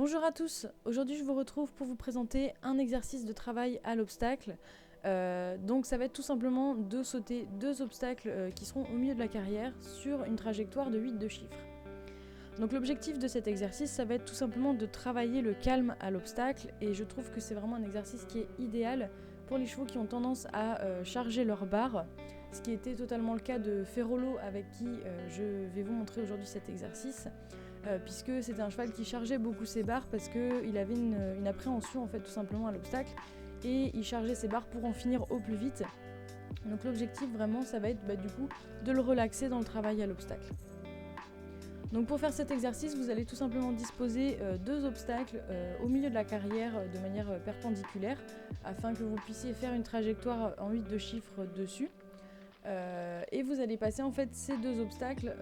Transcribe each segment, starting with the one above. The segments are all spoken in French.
Bonjour à tous, aujourd'hui je vous retrouve pour vous présenter un exercice de travail à l'obstacle. Donc ça va être tout simplement de sauter deux obstacles qui seront au milieu de la carrière sur une trajectoire de 8 chiffres. Donc l'objectif de cet exercice, ça va être tout simplement de travailler le calme à l'obstacle, et je trouve que c'est vraiment un exercice qui est idéal pour les chevaux qui ont tendance à charger leur barre, ce qui était totalement le cas de Ferrolo avec qui je vais vous montrer aujourd'hui cet exercice. Puisque c'était un cheval qui chargeait beaucoup ses barres parce qu'il avait une appréhension en fait tout simplement à l'obstacle, et il chargeait ses barres pour en finir au plus vite. Donc l'objectif vraiment ça va être du coup de le relaxer dans le travail à l'obstacle. Donc pour faire cet exercice, vous allez tout simplement disposer deux obstacles au milieu de la carrière de manière perpendiculaire afin que vous puissiez faire une trajectoire en 8 chiffres dessus. Et vous allez passer en fait ces deux obstacles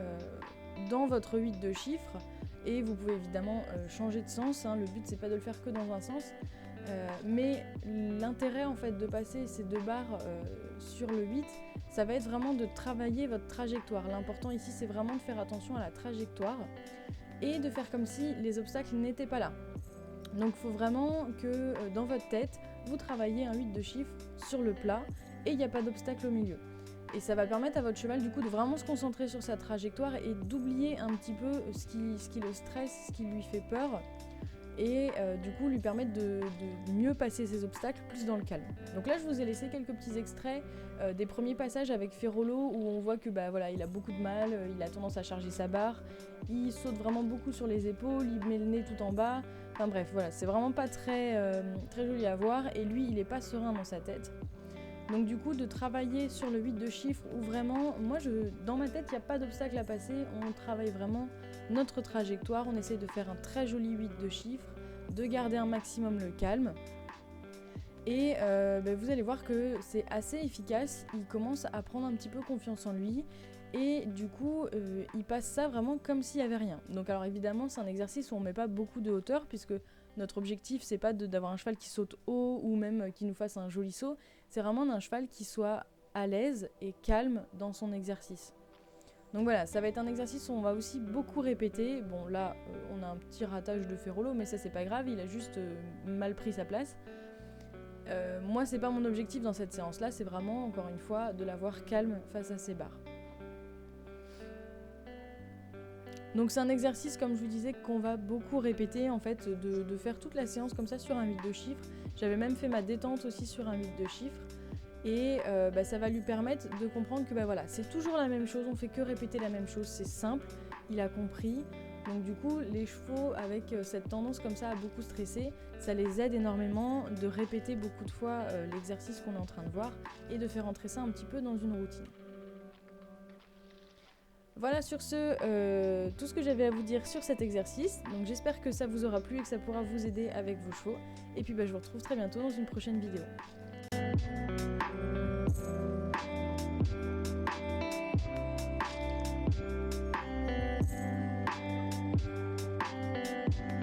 dans votre 8 de chiffres, et vous pouvez évidemment changer de sens, hein. Le but c'est pas de le faire que dans un sens, mais l'intérêt en fait de passer ces deux barres sur le 8, ça va être vraiment de travailler votre trajectoire. L'important ici c'est vraiment de faire attention à la trajectoire et de faire comme si les obstacles n'étaient pas là. Donc il faut vraiment que dans votre tête vous travaillez un 8 de chiffres sur le plat et il n'y a pas d'obstacle au milieu. Et ça va permettre à votre cheval du coup de vraiment se concentrer sur sa trajectoire et d'oublier un petit peu ce qui le stresse, ce qui lui fait peur, et du coup lui permettre de mieux passer ses obstacles plus dans le calme. Donc là je vous ai laissé quelques petits extraits des premiers passages avec Ferrolo où on voit que il a beaucoup de mal, il a tendance à charger sa barre, il saute vraiment beaucoup sur les épaules, il met le nez tout en bas, enfin bref voilà, c'est vraiment pas très joli à voir, et lui il est pas serein dans sa tête. Donc du coup de travailler sur le 8 de chiffres où vraiment, dans ma tête il n'y a pas d'obstacle à passer, on travaille vraiment notre trajectoire, on essaie de faire un très joli 8 de chiffres, de garder un maximum le calme, et vous allez voir que c'est assez efficace, il commence à prendre un petit peu confiance en lui, et du coup il passe ça vraiment comme s'il n'y avait rien. Donc alors évidemment c'est un exercice où on ne met pas beaucoup de hauteur, puisque notre objectif c'est pas d'avoir un cheval qui saute haut ou même qui nous fasse un joli saut, c'est vraiment d'un cheval qui soit à l'aise et calme dans son exercice. Donc voilà, ça va être un exercice où on va aussi beaucoup répéter. Bon là on a un petit ratage de Ferrolo, mais ça c'est pas grave, il a juste mal pris sa place. Moi c'est pas mon objectif dans cette séance là, c'est vraiment encore une fois de l'avoir calme face à ses barres. Donc c'est un exercice, comme je vous disais, qu'on va beaucoup répéter en fait, de faire toute la séance comme ça sur un 8 de chiffres. J'avais même fait ma détente aussi sur un 8 de chiffres, et ça va lui permettre de comprendre que c'est toujours la même chose, on fait que répéter la même chose, c'est simple, il a compris. Donc du coup les chevaux avec cette tendance comme ça à beaucoup stresser, ça les aide énormément de répéter beaucoup de fois l'exercice qu'on est en train de voir et de faire entrer ça un petit peu dans une routine. Voilà, sur ce, tout ce que j'avais à vous dire sur cet exercice. Donc j'espère que ça vous aura plu et que ça pourra vous aider avec vos chevaux. Et puis je vous retrouve très bientôt dans une prochaine vidéo.